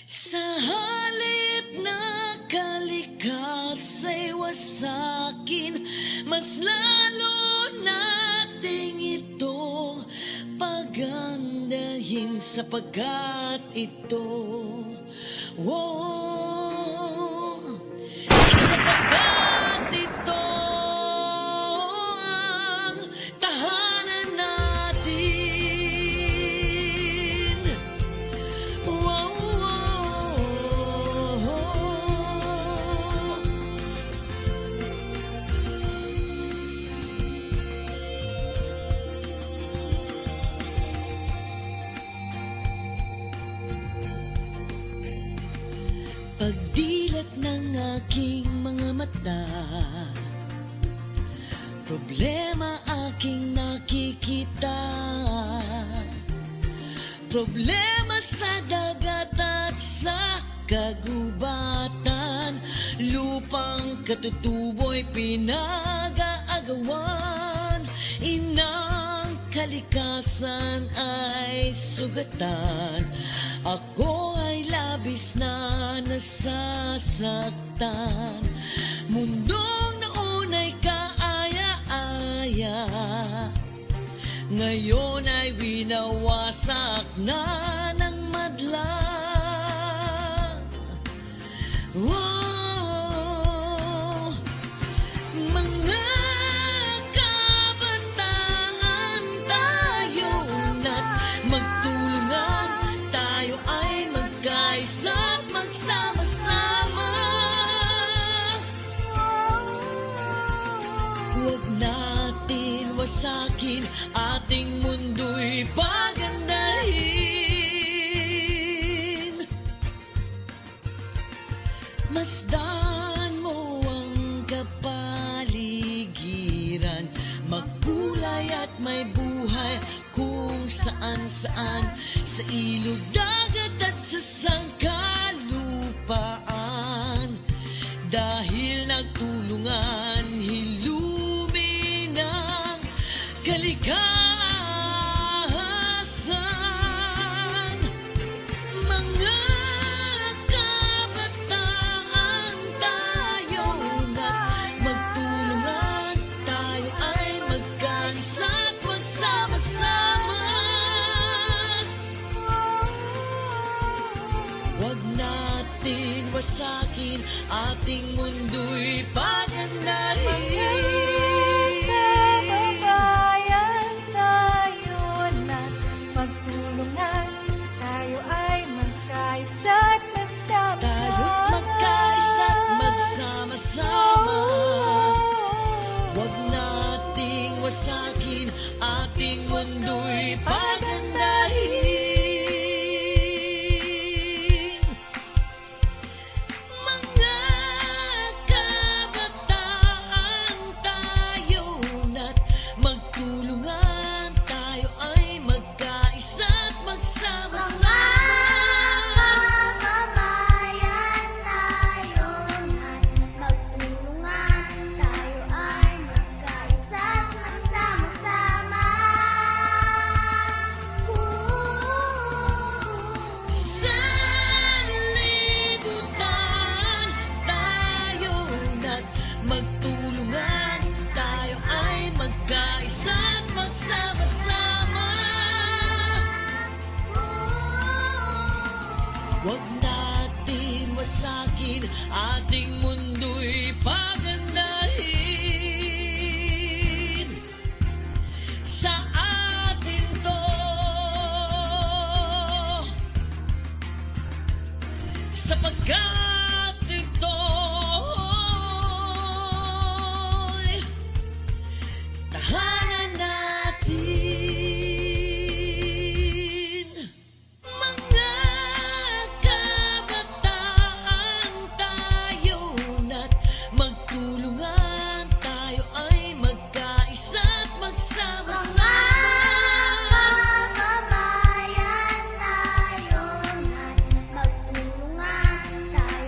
Sa halip na kalikas ay wasakin, mas lalo nating ito pagandahin sapagkat ito, sapagkat ito ang tahanan natin. Pagdilat ng aking mga mata, problema aking nakikita. Problema sa dagat at sa kagubatan, lupang katutubo'y pinag-aagawan. Inang kalikasan ay sugatan, ako ay labis na nasasaktan. Mundong noon ay kaaya-aya, ngayon ay winawasak na ng madla. Mga kabataan tayo na't magtulungan, tayo ay magkaisa at magsama-sama. Huwag natin wasakin, ating mundo'y pagandahin. Masdan mo ang kapaligiran, magkulay at may buhay kung saan-saan, sa ilog, dagat at sa sangkalupaan. Dahil nagtulungan, hilumin ang kalikasan. Mga kabataan tayo na magtulungan, tayo ay magkaisa at magsama-sama. Huwag natin wasakin, ating mundo'y pagandahin. Wasakin, ating mundo'y pagandahin. Mga kabataan tayo na't magtulungan, tayo ay magkaisa at magsama-sama. Huwag natin wasakin, ating mundo'y pagandahin. Sa atin to, sapagkat ito'y tahanan natin. Tayo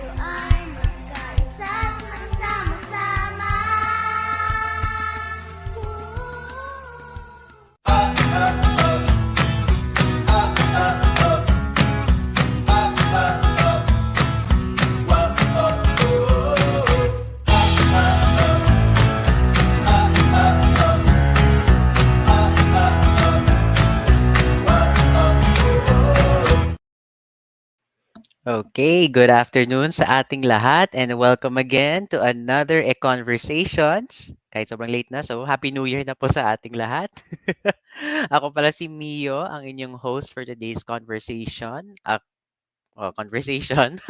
Okay, good afternoon sa ating lahat and welcome again to another E-Conversations. Kahit sobrang late na, so Happy New Year na po sa ating lahat. Ako pala si Mio, ang inyong host for today's conversation. Conversation.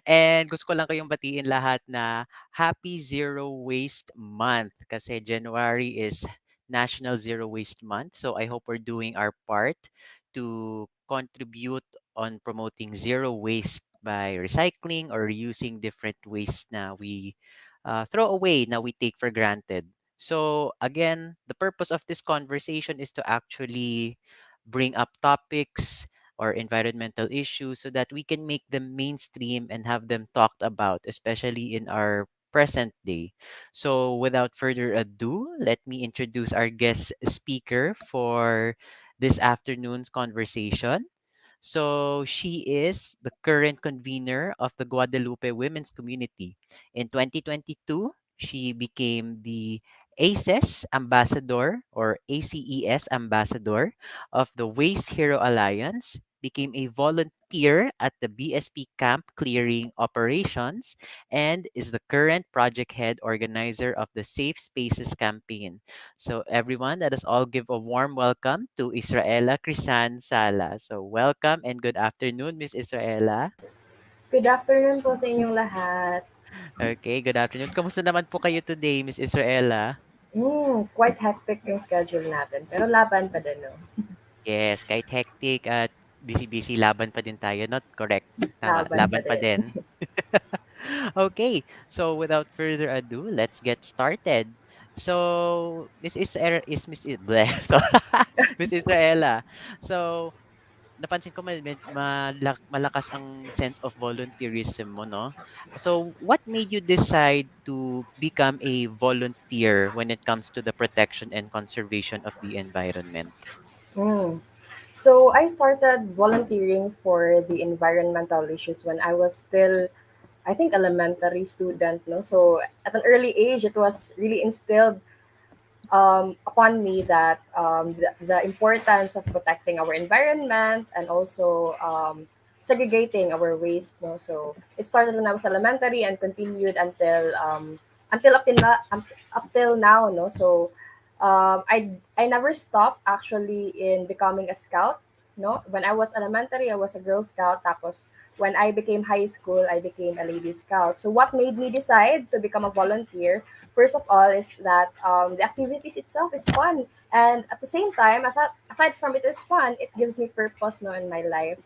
And gusto ko lang kayong batiin lahat na Happy Zero Waste Month kasi January is National Zero Waste Month. So I hope we're doing our part to contribute on promoting zero waste by recycling or reusing different waste na we throw away, na we take for granted. So again, the purpose of this conversation is to actually bring up topics or environmental issues so that we can make them mainstream and have them talked about, especially in our present day. So, without further ado, let me introduce our guest speaker for this afternoon's conversation. So she is the current convener of the Guadalupe Women's Community. In 2022, she became the ACES ambassador or ACES ambassador of the Waste Hero Alliance, became a volunteer at the BSP camp clearing operations, and is the current project head organizer of the Safe Spaces campaign. So everyone, let us all give a warm welcome to Israela, Krissan, Sala. So welcome and good afternoon, Miss Israela. Good afternoon po sa inyong lahat. Okay, good afternoon. Kamusta naman po kayo today, Miss Israela? Quite hectic yung schedule natin, pero laban pa din, no? Yes, kahit hectic at busy-busy, laban pa din tayo, not correct. Tama, Laban pa laban pa din. din. Okay, so without further ado, let's get started. So, Bleh. So, Miss Israela. So, napansin ko malakas ang sense of volunteerism mo, no? So, what made you decide to become a volunteer when it comes to the protection and conservation of the environment? Mm. So I started volunteering for the environmental issues when I was still, I think, elementary student, no? So at an early age, it was really instilled upon me that the importance of protecting our environment and also segregating our waste. No, so it started when I was elementary and continued until up till now. No, so I never stopped actually in becoming a scout. No, when I was elementary, I was a Girl Scout. Tapos when I became high school, I became a Lady Scout. So what made me decide to become a volunteer? First of all, is that the activities itself is fun, and at the same time, aside from it is fun, it gives me purpose, no, in my life.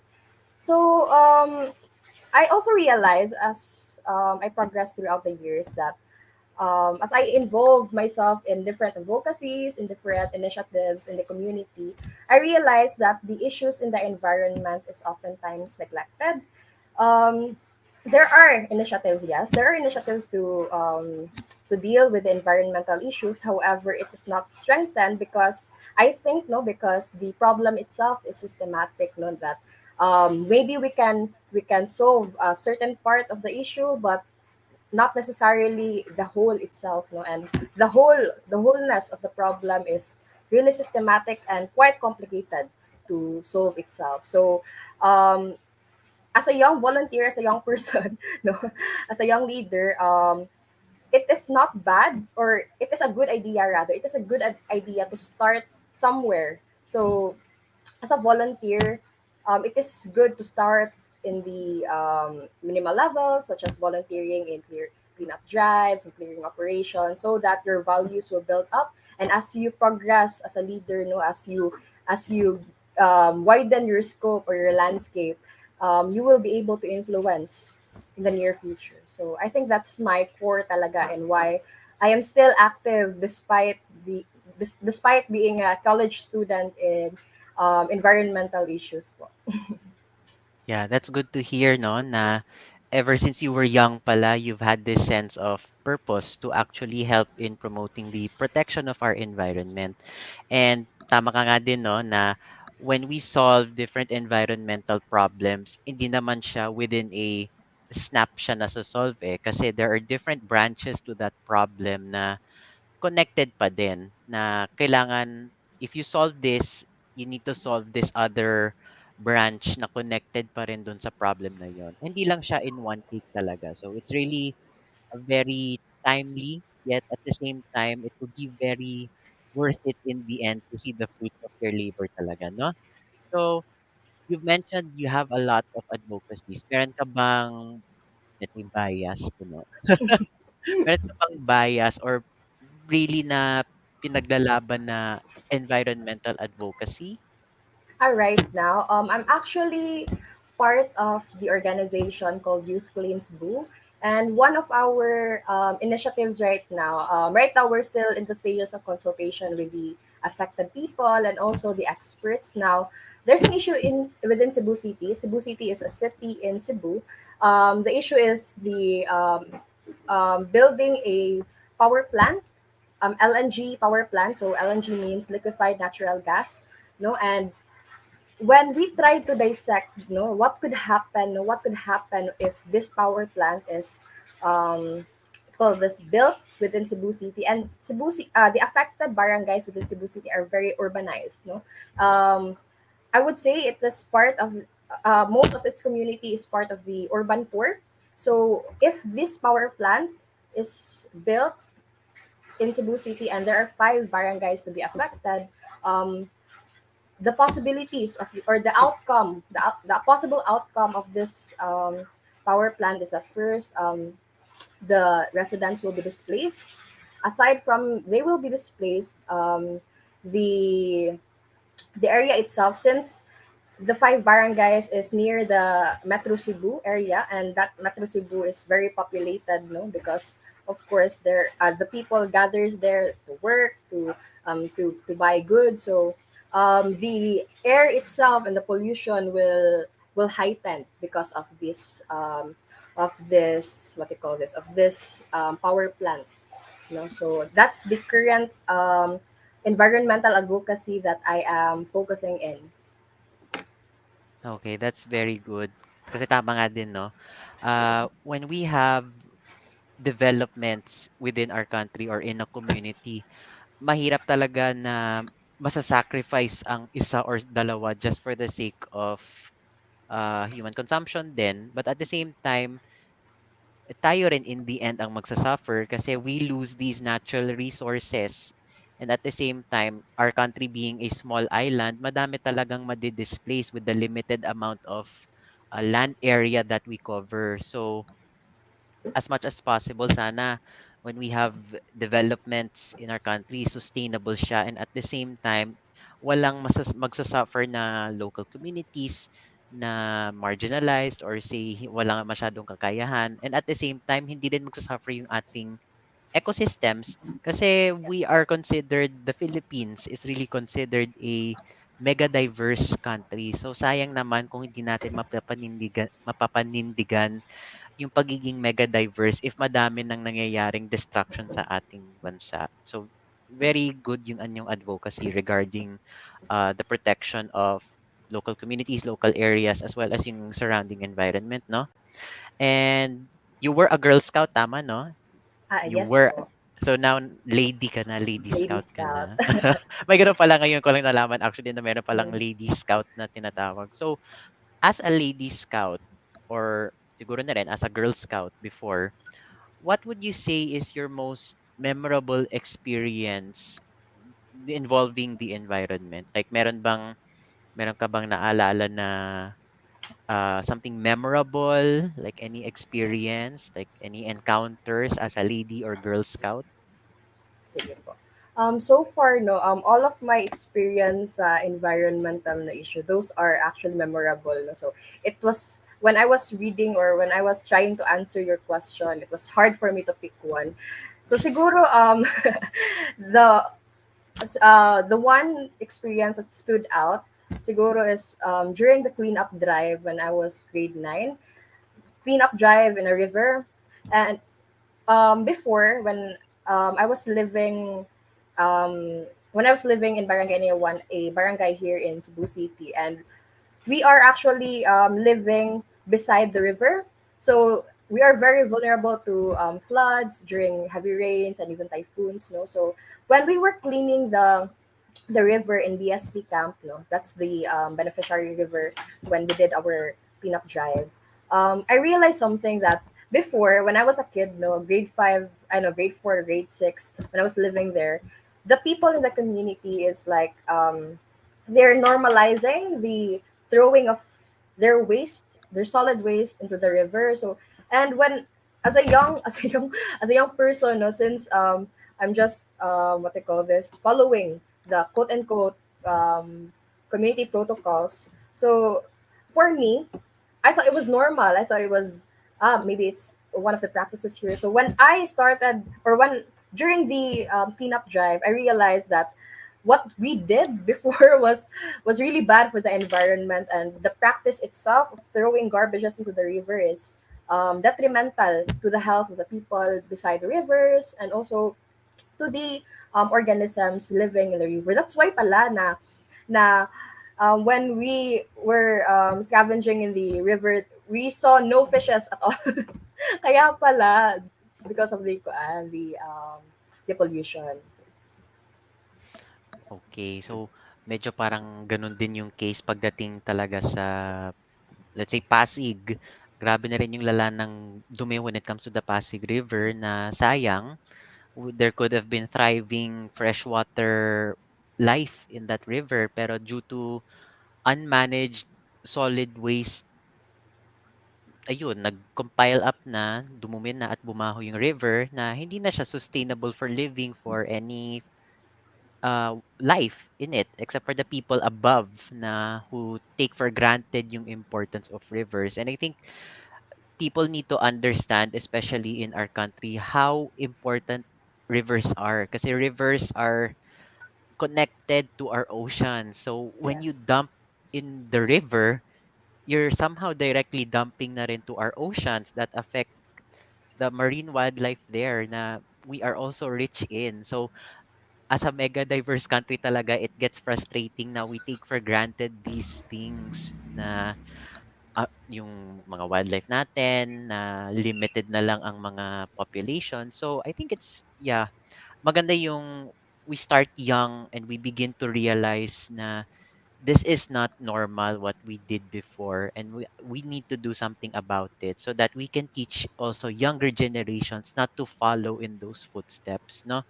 So I also realized as I progressed throughout the years that as I involve myself in different advocacies, in different initiatives in the community, I realized that the issues in the environment is oftentimes neglected. um, there are initiatives, yes, there are initiatives to deal with the environmental issues. However, it is not strengthened because I think, no, because the problem itself is systematic, no, that maybe we can solve a certain part of the issue, but not necessarily the whole itself, no, and the wholeness of the problem is really systematic and quite complicated to solve itself. So um, as a young volunteer, as a young person, no, as a young leader, it is not bad, or it is a good idea, rather it is a good idea to start somewhere. So as a volunteer, it is good to start in the minimal levels, such as volunteering in cleanup drives and clearing operations, so that your values will build up. And as you progress as a leader, no, as you widen your scope or your landscape, you will be able to influence in the near future. So I think that's my core talaga, and why I am still active despite being a college student in environmental issues po. Yeah, that's good to hear, no, na ever since you were young pala, you've had this sense of purpose to actually help in promoting the protection of our environment. And tama ka nga din, no, na when we solve different environmental problems, hindi naman siya within a snap siya solve eh. Kasi there are different branches to that problem na connected pa din. Na kailangan, if you solve this, you need to solve this other branch na connected pa rin dun sa problem na yon. Hindi lang siya in one take talaga. So it's really a very timely, yet at the same time, it will be very worth it in the end to see the fruits of your labor talaga, no? So, you've mentioned you have a lot of advocacies. Meron ka bang, let's say, bias, meron ka bang bias or really na pinaglalaban na environmental advocacy? Right now, I'm actually part of the organization called Youth Claims Boo. And one of our initiatives right now we're still in the stages of consultation with the affected people and also the experts. Now, there's an issue in within Cebu City. Cebu City is a city in Cebu. The issue is the building a power plant, LNG power plant. So LNG means liquefied natural gas. No, and when we try to dissect, what could happen if this power plant is um, called this built within Cebu City, and the affected barangays within Cebu City are very urbanized. No, I would say it is part of most of its community is part of the urban core. So if this power plant is built in Cebu City and there are five barangays to be affected, um, the possibilities of or the outcome the possible outcome of this power plant is that first, the residents will be displaced. Aside from they will be displaced, the the area itself, since the five barangays is near the Metro Cebu area, and that Metro Cebu is very populated, no, because of course there the people gathers there to work, to buy goods. So the air itself and the pollution will heighten because of this what you call this of this power plant. No, so that's the current environmental advocacy that I am focusing in. Okay, that's very good. Kasi tama nga din, no? When we have developments within our country or in a community, mahirap talaga na masa-sacrifice ang isa or dalawa just for the sake of human consumption din. But at the same time, tayo rin in the end ang magsasuffer kasi we lose these natural resources. And at the same time, our country being a small island, madami talagang madi-displace with the limited amount of land area that we cover. So, as much as possible, sana when we have developments in our country, sustainable siya. And at the same time, walang magsasuffer na local communities na marginalized or say walang masyadong kakayahan. And at the same time, hindi din magsasuffer yung ating ecosystems kasi we are considered, the Philippines is really considered a mega diverse country. So sayang naman kung hindi natin mapapanindigan yung pagiging mega diverse if madami nang nangyayaring destruction sa ating bansa. So very good yung anyong advocacy regarding the protection of local communities, local areas, as well as yung surrounding environment, no? And you were a Girl Scout, tama, no? You Yes were. po, So now, lady ka na, Lady Lady Scout ka Scout. na. May ganun pala ngayon ko lang nalaman actually na meron palang Mm. Lady Scout na tinatawag. So, as a Lady Scout, or siguro na rin as a Girl Scout before, what would you say is your most memorable experience involving the environment? Like, meron ka bang naalala na something memorable, like any experience, like any encounters as a lady or Girl Scout? Sige po. So far, no, all of my experience sa environmental na issue, those are actually memorable. No? So it was when I was reading or when I was trying to answer your question, it was hard for me to pick one. So siguro the the one experience that stood out siguro is during the cleanup drive when I was grade 9. Cleanup drive in a river, and before I was living when I was living in Barangay 1, a barangay here in Cebu City, and we are actually living beside the river. So we are very vulnerable to floods during heavy rains and even typhoons. No, so when we were cleaning the river in BSP camp. No, that's the beneficiary river when we did our cleanup drive. I realized something that before, when I was a kid, no, grade five, I know grade four, grade six, when I was living there, the people in the community is like they're normalizing the throwing of their waste, their solid waste into the river. So, and when as a young person, no, since I'm just what they call this, following the quote unquote um, community protocols. So for me, I thought it was normal. I thought it was maybe it's one of the practices here. So when I started, or when during the cleanup drive, I realized that what we did before was really bad for the environment, and the practice itself of throwing garbages into the river is detrimental to the health of the people beside the rivers, and also to the organisms living in the river. That's why pala na when we were scavenging in the river, we saw no fishes at all. Kaya pala, because of the pollution. Okay, so medyo parang gano'n din yung case pagdating talaga sa, let's say, Pasig. Grabe na rin yung lala ng dumi when it comes to the Pasig River na sayang, there could have been thriving freshwater life in that river, pero due to unmanaged solid waste, ayun, nag-compile up na, dumumi na at bumaho yung river na hindi na siya sustainable for living for any life in it except for the people above na who take for granted yung importance of rivers. And I think people need to understand, especially in our country, how important rivers are. Kasi rivers are connected to our ocean. So when you Yes. dump in the river, you're somehow directly dumping na rin to our oceans that affect the marine wildlife there na we are also rich in. So as a mega diverse country talaga, it gets frustrating na we take for granted these things na yung mga wildlife natin na limited na lang ang mga population. So I think it's, yeah, maganda yung we start young and we begin to realize na this is not normal what we did before, and we need to do something about it so that we can teach also younger generations not to follow in those footsteps, no?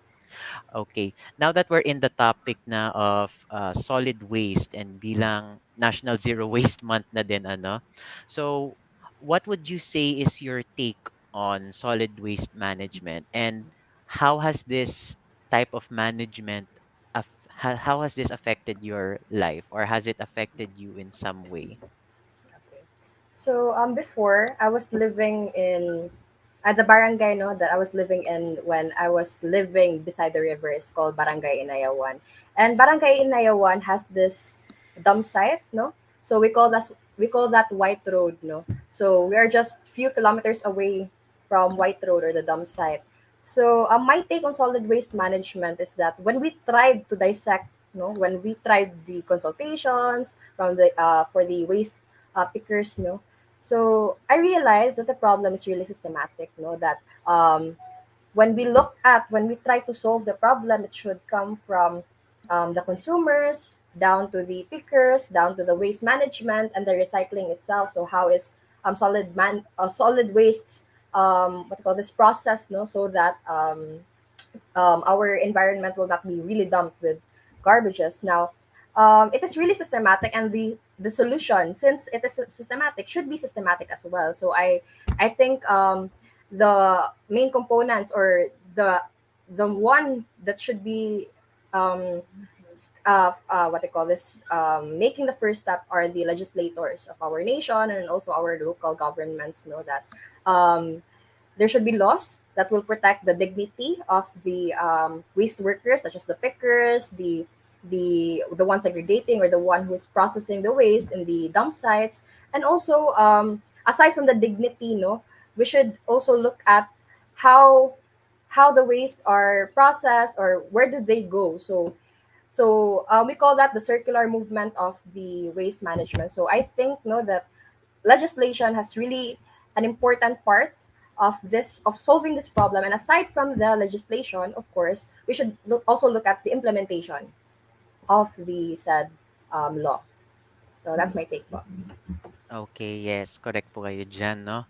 Okay. Now that we're in the topic na of solid waste and bilang National Zero Waste Month na din, ano? So, what would you say is your take on solid waste management, and how has this type of management how has this affected your life, or has it affected you in some way? Okay. So before I was living in at the barangay, no, that I was living in when I was living beside the river is called Barangay Inayawan. And Barangay Inayawan has this dump site, no? So we call that White Road, no? So we are just few kilometers away from White Road, or the dump site. So my take on solid waste management is that when we tried to dissect, no, when we tried the consultations from the for the waste pickers, no, so I realized that the problem is really systematic, no, that when we try to solve the problem, it should come from the consumers down to the pickers, down to the waste management and the recycling itself. So how is solid wastes what do you call this process, no, so that our environment will not be really dumped with garbages. Now, it is really systematic, and the solution, since it is systematic, should be systematic as well. So I think the main components, or the one that should be what they call this making the first step are the legislators of our nation, and also our local governments know that there should be laws that will protect the dignity of the waste workers, such as the pickers, the one segregating, or the one who is processing the waste in the dump sites. And also, aside from the dignity, no, we should also look at how how the waste are processed, or where do they go. So we call that the circular movement of the waste management. So I think, no, that legislation has really an important part of solving this problem. And aside from the legislation, of course, we should also look at the implementation. of the said law. So that's my take po. Okay, yes, correct po kayo diyan, 'no?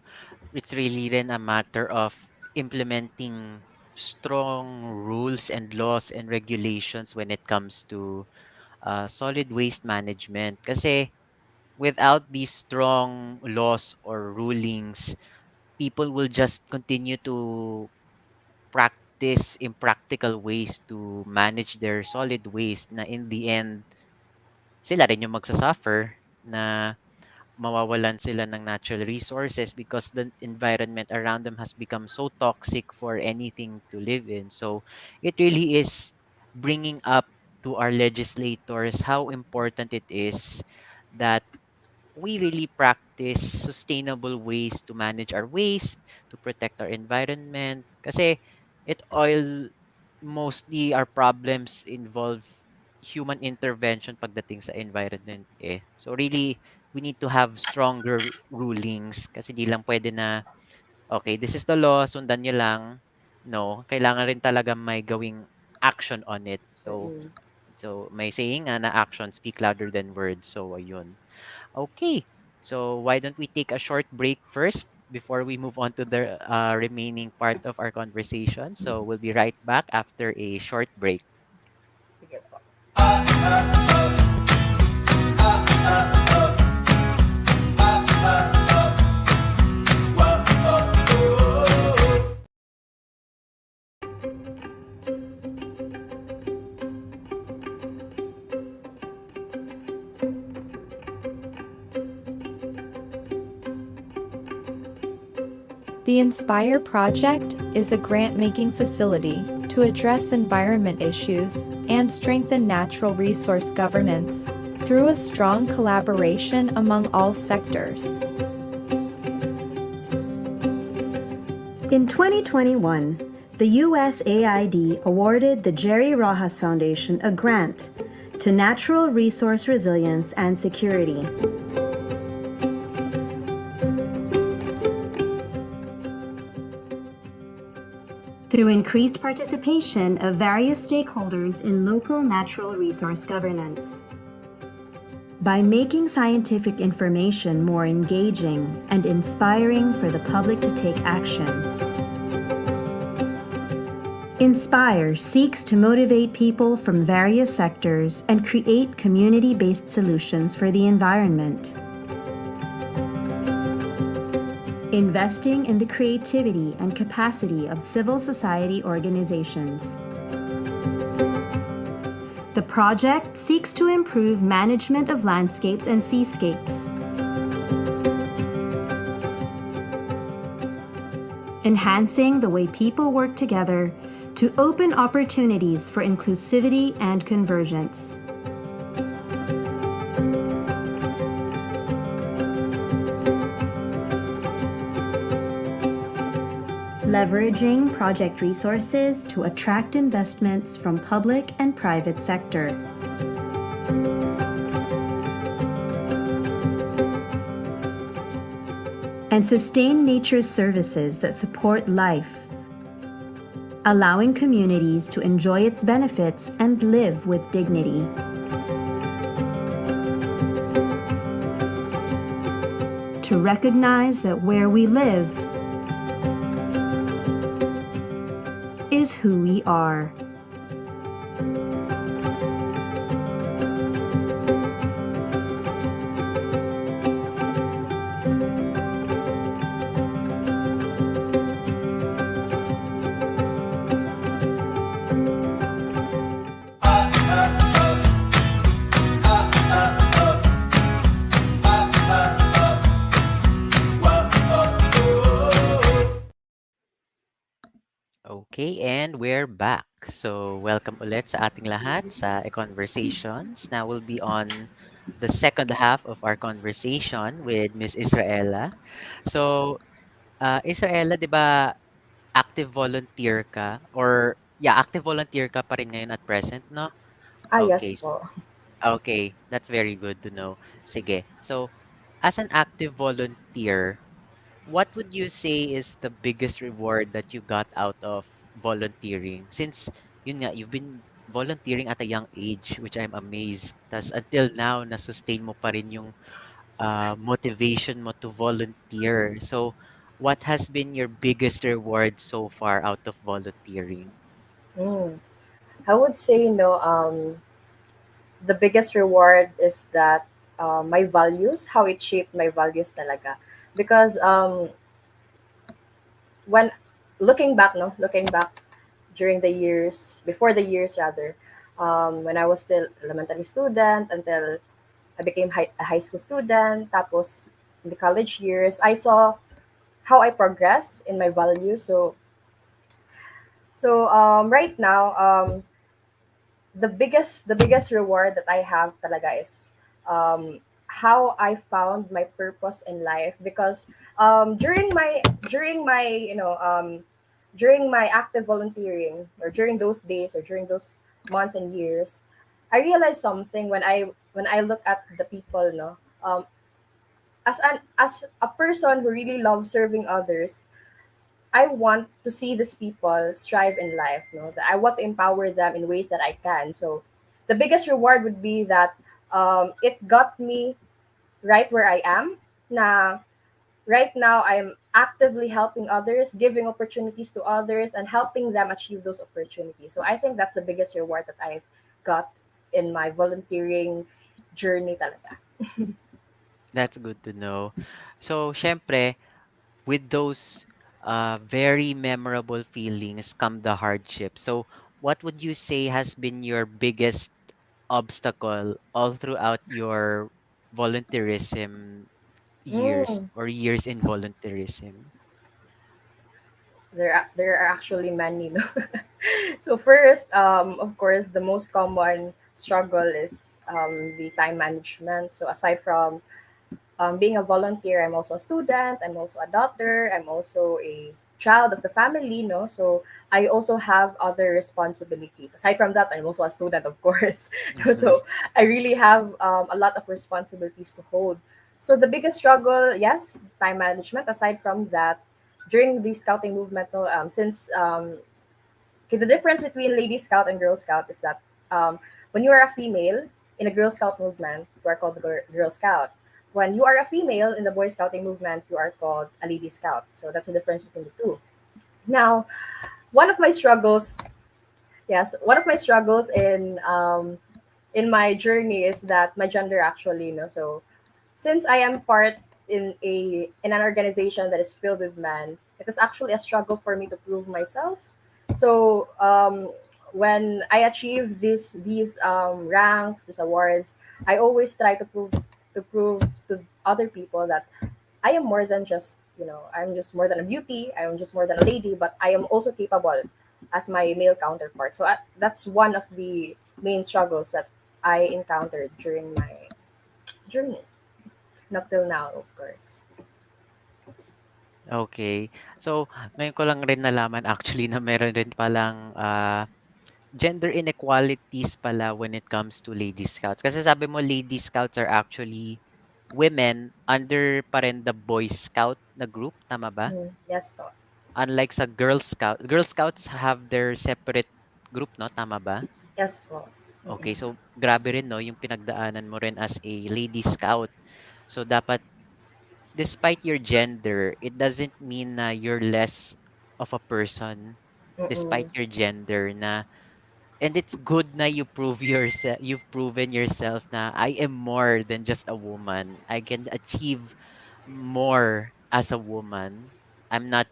It's really then a matter of implementing strong rules and laws and regulations when it comes to solid waste management. Kasi without these strong laws or rulings, people will just continue to practice impractical ways to manage their solid waste na in the end, sila rin yung magsasuffer na mawawalan sila ng natural resources because the environment around them has become so toxic for anything to live in. So it really is bringing up to our legislators how important it is that we really practice sustainable ways to manage our waste, to protect our environment. Kasi it all mostly our problems involve human intervention pagdating sa environment eh. So really, we need to have stronger rulings kasi di lang pwede na, okay, this is the law, sundan nyo lang. No, kailangan rin talaga may gawing action on it. So, Mm-mm. may saying nga na actions speak louder than words. So, ayun. Okay. So why don't we take a short break first before we move on to the remaining part of our conversation? So we'll be right back after a short break. Sige po. The Inspire project is a grant-making facility to address environment issues and strengthen natural resource governance through a strong collaboration among all sectors. In 2021, the USAID awarded the Gerry Roxas Foundation a grant to natural resource resilience and security. Through increased participation of various stakeholders in local natural resource governance. By making scientific information more engaging and inspiring for the public to take action. Inspire seeks to motivate people from various sectors and create community-based solutions for the environment. Investing in the creativity and capacity of civil society organizations. The project seeks to improve management of landscapes and seascapes, enhancing the way people work together to open opportunities for inclusivity and convergence. Leveraging project resources to attract investments from public and private sector. And sustain nature's services that support life, allowing communities to enjoy its benefits and live with dignity. To recognize that where we live is who we are. Okay, and we're back. So welcome ulit sa ating lahat sa ECOnversations. Now we'll be on the second half of our conversation with Miss Israela. So, Israela, 'di ba active volunteer ka or yeah, active volunteer ka pa rin ngayon at present, no? Ah, yes Okay. po. Okay, that's very good to know. Sige. So, as an active volunteer, what would you say is the biggest reward that you got out of volunteering? Since yun nga, you've been volunteering at a young age, which I'm amazed. Tas until now, na-sustain mo pa rin yung motivation mo to volunteer. So, what has been your biggest reward so far out of volunteering? Mm. I would say, the biggest reward is that my values, how it shaped my values talaga. Because when looking back during the years, before the years rather, when I was still elementary student until I became a high school student, tapos in the college years, I saw how I progress in my values. So right now, the biggest reward that I have talaga is how I found my purpose in life. Because during my during my active volunteering, or during those days, or during those months and years, I realized something when I look at the people, as a person who really loves serving others. I want to see these people strive in life, that I want to empower them in ways that I can. So the biggest reward would be that it got me right where I am. Na right now I'm actively helping others, giving opportunities to others, and helping them achieve those opportunities. So I think that's the biggest reward that I've got in my volunteering journey talaga. That's good to know. So, syempre, with those very memorable feelings come the hardship. So, what would you say has been your biggest obstacle all throughout your volunteerism years Mm. or years in volunteerism? There are actually many, no? So first, of course, the most common struggle is the time management. So aside from being a volunteer, I'm also a student, I'm also a daughter, I'm also a child of the family, no? So I also have other responsibilities. Aside from that, I'm also a student, of course. So I really have a lot of responsibilities to hold. So the biggest struggle, yes, time management. Aside from that, during the scouting movement, no, since okay, the difference between Lady Scout and Girl Scout is that when you are a female in a Girl Scout movement, you are called the Girl Scout. When you are a female in the Boy Scouting movement, you are called a Lady Scout. So that's the difference between the two. Now, one of my struggles, yes, one of my struggles in my journey is that my gender actually, so since I am part in an organization that is filled with men, it is actually a struggle for me to prove myself. So when I achieve these ranks, these awards, I always try to prove to other people that I am more than just, I'm just more than a beauty. I am just more than a lady, but I am also capable as my male counterpart. So that's one of the main struggles that I encountered during my journey, not till now, of course. Okay. So, ngayon ko lang rin nalaman actually na meron rin palang gender inequalities pala when it comes to Lady Scouts. Kasi sabi mo Lady Scouts are actually women under pa rin the Boy Scout na group, tama ba? Yes po. Unlike sa Girl Scouts have their separate group, no? Tama ba? Yes po. Okay, Mm-mm. so grabe rin, no? Yung pinagdaanan mo rin as a Lady Scout. So, dapat, despite your gender, it doesn't mean na you're less of a person despite Mm-mm. your gender na. And it's good na you've proven yourself na I am more than just a woman. I can achieve more as a woman. I'm not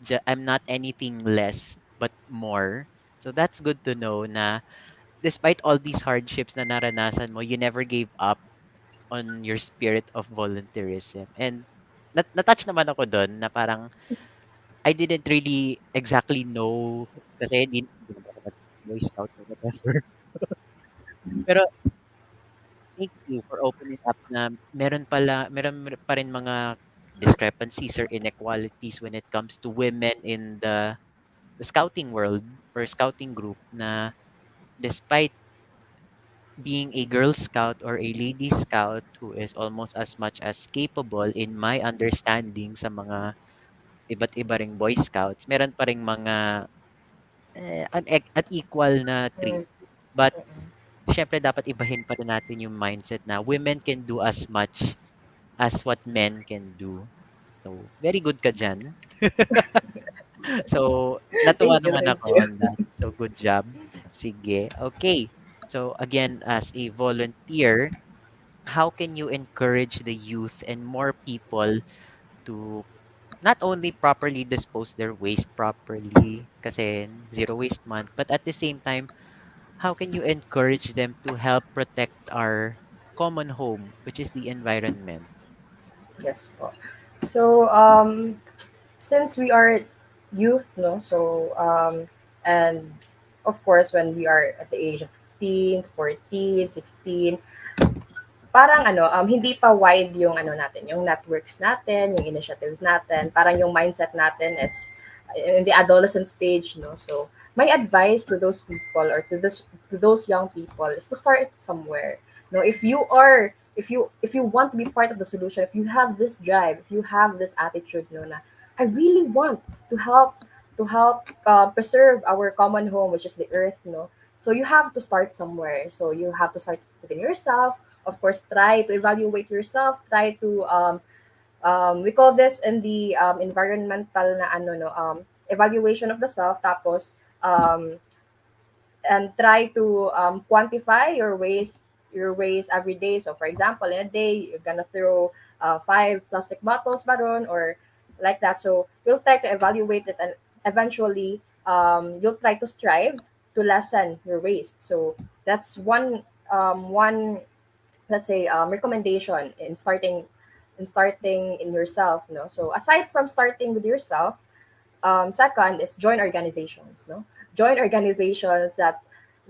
anything less but more. So that's good to know na despite all these hardships na naranasan mo, you never gave up on your spirit of volunteerism. And na-touch naman ako doon na parang I didn't really exactly know kasi hindi naman ako Boy Scout or whatever. Pero thank you for opening up na meron pa rin mga discrepancies or inequalities when it comes to women in the scouting world or scouting group na despite being a girl scout or a lady scout who is almost as much as capable in my understanding sa mga iba't iba ring boy scouts, meron pa ring mga unequal na Mm. treatment. But syempre dapat ibahin pa rin natin yung mindset na women can do as much as what men can do. So, very good ka diyan. So, natuwa Thank you, naman thank ako you. on that. So, good job. Sige. Okay. So, again, as a volunteer, how can you encourage the youth and more people to not only properly dispose their waste properly, kasi zero waste month, but at the same time, how can you encourage them to help protect our common home, which is the environment? Yes po. So, since we are youth, no, so and of course when we are at the age of 15, 14, 16, parang hindi pa wide yung natin, yung networks natin, yung initiatives natin. Parang yung mindset natin is in the adolescent stage, no. So, my advice to those people or to those young people is to start somewhere. No, if you want to be part of the solution, if you have this drive, if you have this attitude, no, na I really want to help preserve our common home, which is the earth, no. So you have to start somewhere. So you have to start within yourself. Of course, try to evaluate yourself. Try to we call this in the environmental na evaluation of the self. Tapos and try to quantify your waste every day. So for example, in a day you're gonna throw 5 plastic bottles baron or like that. So you'll try to evaluate it and eventually you'll try to strive to lessen your waste. So that's one, let's say, recommendation in starting in yourself, no. So aside from starting with yourself, second is join organizations, no. Join organizations that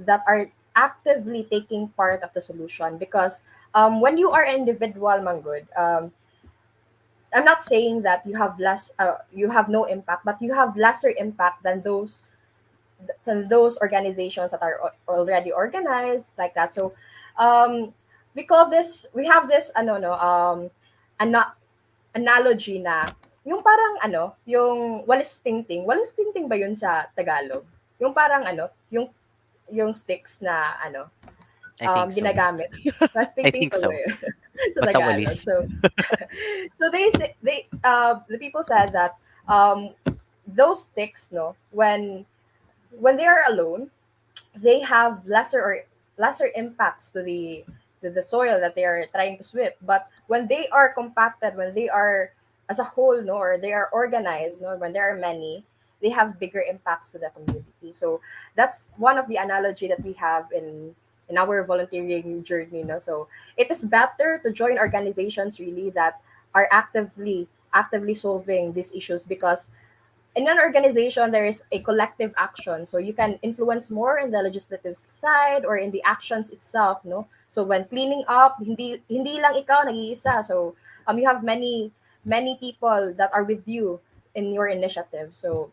are actively taking part of the solution, because when you are an individual, Mangood, I'm not saying that you have no impact, but you have lesser impact than those organizations that are already organized like that. So we have this ana- analogy na yung parang yung walis tingting ba yun sa Tagalog? Yung parang yung sticks na I think so. ginagamit. Walis I tingting think pa ba so. yun sa Basta Tagalog? walis. So the people said that those sticks, no, when they are alone, they have lesser impacts to the soil that they are trying to sweep. But when they are compacted, when they are as a whole, no, or they are organized, no, when there are many, they have bigger impacts to the community. So that's one of the analogy that we have in our volunteering journey, no. So it is better to join organizations really that are actively solving these issues, because in an organization there is a collective action, so you can influence more in the legislative side or in the actions itself, no. So when cleaning up, hindi lang ikaw nag-iisa. So you have many people that are with you in your initiative. So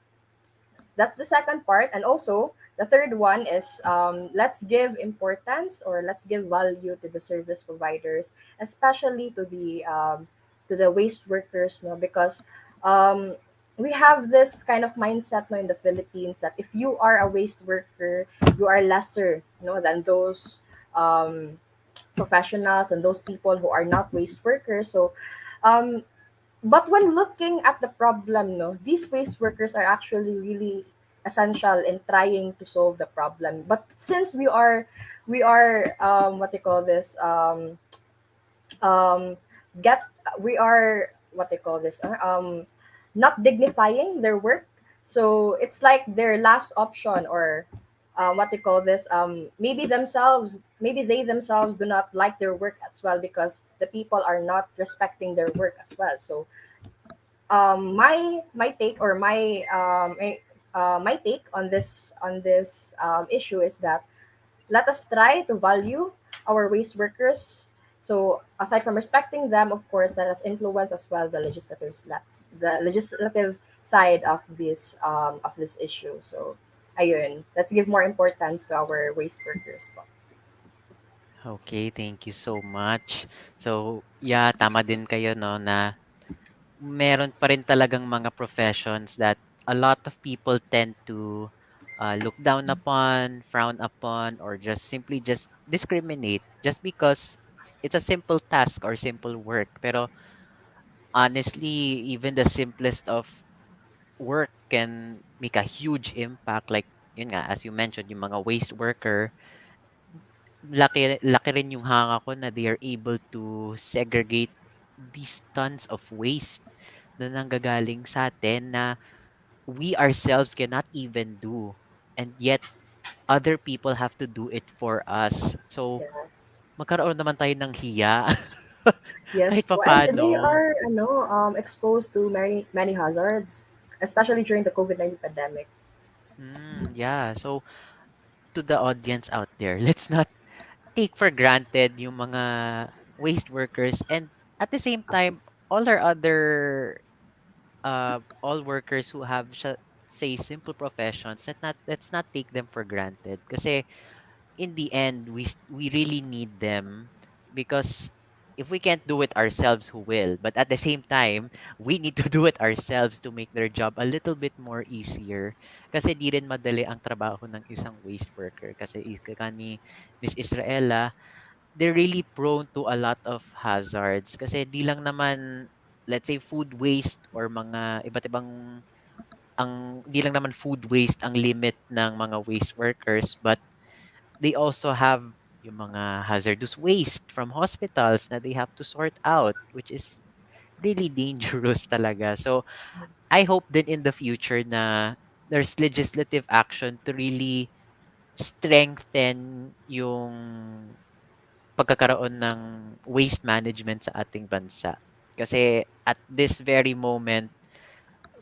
that's the second part. And also the third one is, let's give importance, or let's give value to the service providers, especially to the waste workers, no, because um, we have this kind of mindset, no, in the Philippines, that if you are a waste worker, you are lesser, no, than those um, professionals and those people who are not waste workers. So um, but when looking at the problem, no, these waste workers are actually really essential in trying to solve the problem. But since we are what they call this um get we are what they call this not dignifying their work, so it's like their last option, or what they call this maybe they themselves do not like their work as well, because the people are not respecting their work as well. So my take, or my take on this issue is that let us try to value our waste workers. So aside from respecting them, of course, let us influence as well the legislative side of this issue. So ayun, let's give more importance to our waste workers po. Okay, thank you so much. So, yeah, tama din kayo, no, na meron pa rin talagang mga professions that a lot of people tend to look down upon, frown upon, or just simply just discriminate just because it's a simple task or simple work. Pero honestly, even the simplest of work can make a huge impact. Like, yun nga, as you mentioned, yung mga waste worker, laki rin yung hanga ko na they are able to segregate these tons of waste na nanggagaling sa atin na we ourselves cannot even do. And yet, other people have to do it for us. So, Yes. magkaroon naman tayo ng hiya Yes kahit po. And they papaano. are exposed to many hazards, especially during the COVID-19 pandemic. Yeah. So, to the audience out there, let's not take for granted yung mga waste workers, and at the same time, all our other all workers who have say simple professions, let's not take them for granted kasi in the end we really need them, because if we can't do it ourselves, who will? But at the same time, we need to do it ourselves to make their job a little bit more easier, kasi di rin madali ang trabaho ng isang waste worker. Kasi ika ni Miss Israela, they're really prone to a lot of hazards, kasi di lang naman, let's say, food waste or mga iba't ibang, di lang naman food waste ang limit ng mga waste workers, but they also have yung mga hazardous waste from hospitals na they have to sort out, which is really dangerous talaga. So I hope that in the future na there's legislative action to really strengthen yung pagkakaroon ng waste management sa ating bansa. Kasi at this very moment,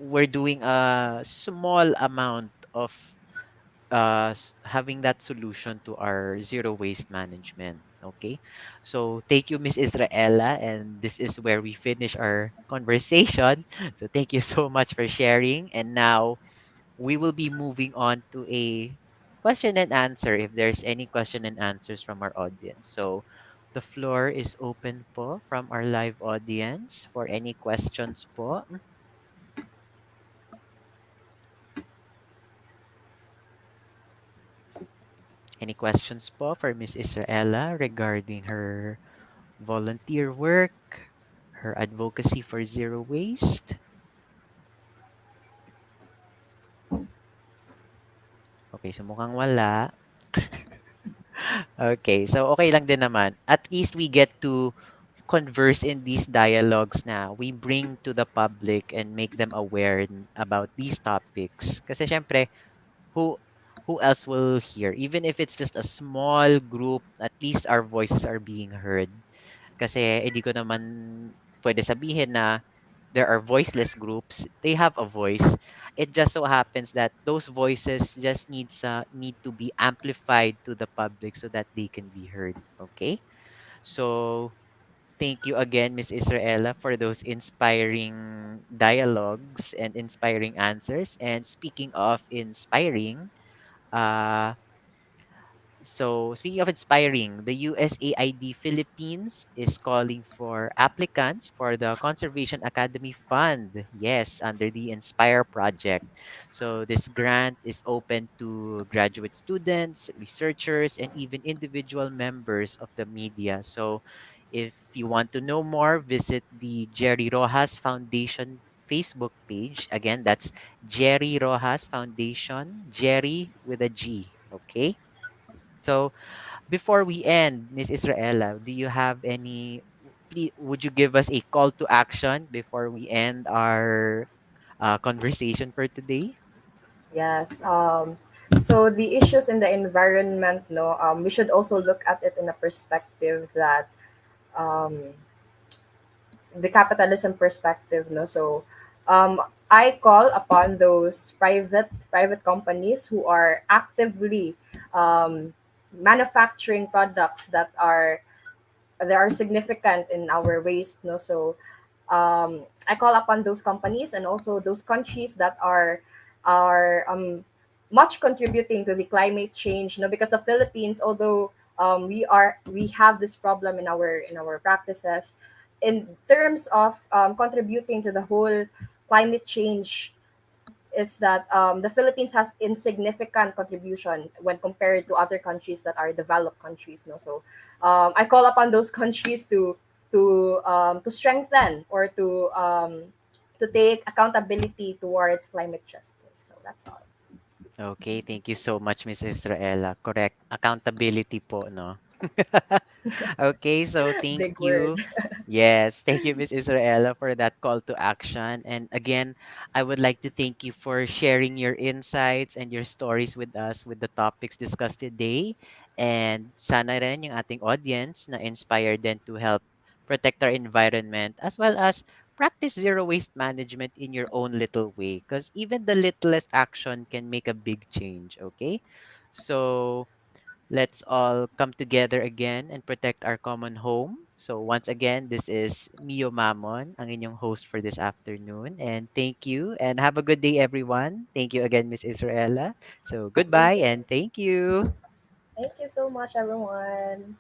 we're doing a small amount of having that solution to our zero waste management. Okay. So thank you, Miss Israela. And this is where we finish our conversation. So thank you so much for sharing. And now we will be moving on to a question and answer if there's any question and answers from our audience. So the floor is open po from our live audience for any questions po. Any questions po for Miss Israela regarding her volunteer work, her advocacy for zero waste? Okay, so mukhang wala. Okay, so okay lang din naman. At least we get to converse in these dialogues na we bring to the public and make them aware about these topics. Kasi syempre, who who else will hear? Even if it's just a small group, at least our voices are being heard. Kasi hindi ko naman pwede sabihin na there are voiceless groups. They have a voice. It just so happens that those voices just need to be amplified to the public so that they can be heard. Okay? So thank you again, Miss Israela, for those inspiring dialogues and inspiring answers. And speaking of inspiring, uh, so, speaking of inspiring, the USAID Philippines is calling for applicants for the Conservation Academy Fund. Yes, under the Inspire project. So, this grant is open to graduate students, researchers, and even individual members of the media. So, if you want to know more, visit the Gerry Rojas Foundation Facebook page. Again, that's Gerry Rojas Foundation, Gerry with a G. Okay? So, before we end, Miss Israela, do you have any? Please, would you give us a call to action before we end our conversation for today? Yes. So the issues in the environment, no, we should also look at it in a perspective that um, the capitalism perspective, no. So I call upon those private companies who are actively um, manufacturing products that are significant in our waste, no. So I call upon those companies and also those countries that are much contributing to the climate change, no, because the Philippines, although we have this problem in our practices in terms of contributing to the whole climate change is that the Philippines has insignificant contribution when compared to other countries that are developed countries. No, so I call upon those countries to strengthen or to take accountability towards climate justice. So that's all. Okay, thank you so much, Miss Israela. Correct. Accountability po, no? Okay, so thank Big word. you. Yes, thank you, Miss Israela, for that call to action. And again, I would like to thank you for sharing your insights and your stories with us with the topics discussed today. And sana rin yung ating audience na inspired din to help protect our environment as well as practice zero waste management in your own little way because even the littlest action can make a big change, okay? So, let's all come together again and protect our common home. So once again, this is Mio Mamon, ang inyong host for this afternoon. And thank you and have a good day, everyone. Thank you again, Miss Israela. So Thank goodbye you. and thank you. Thank you so much, everyone.